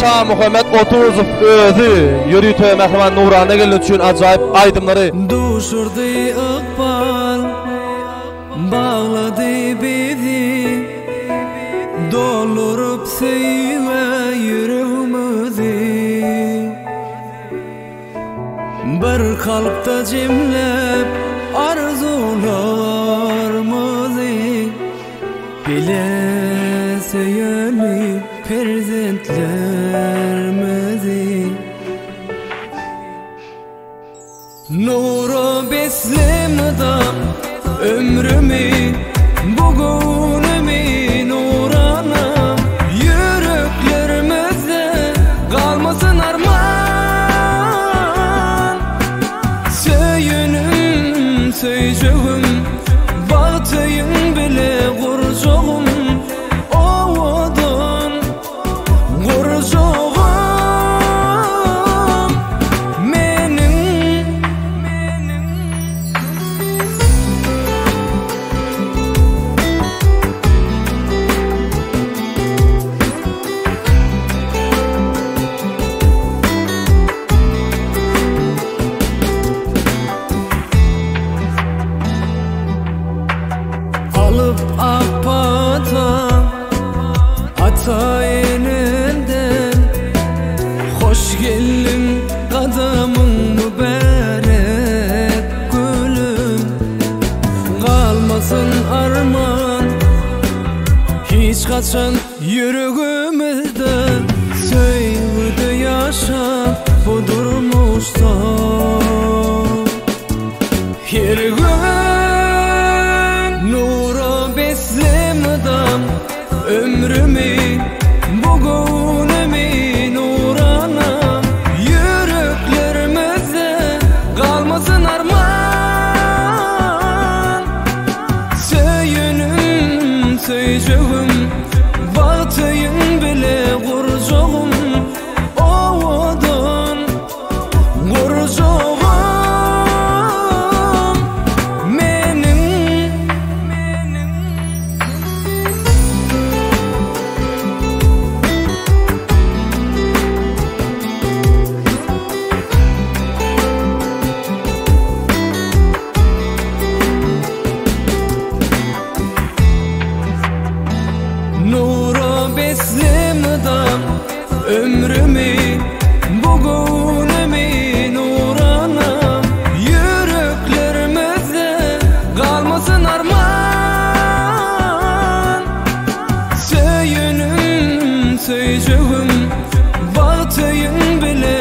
Şah Muhammed Otuzov özü yürütü Mehman Nurana geldiği için acayip aydımları duşurdu ıkbal bağladı bizi doldurup sevme yüreğimizi bir kalpta cimlep arzularımızı bile seyirli perzentlerimizi nuru beslemeden ömrümü bugünümü nurana yüreklerimizde kalmasın arman söyünüm söyleyeceğim bahtayım bile kuracağım ovadan kuracağım alıp apata ata elinden hoş geldin kadamın mübarek gülüm kalmasın arman hiç kaçan yüreğimizde söyledi yaşa bu durmuşsa her gün nuru beslemeden ömrümü bugünümü nurana yüreklerimizde kalmasın arman söyünüm söyleyeceğim bahtayım bile kuracağım ovadan kuracağım nuru beslemeden ömrümü bugünümü nurana yüreklerimizde kalmasın arman söyünüm söyleyeceğim bahtayım bile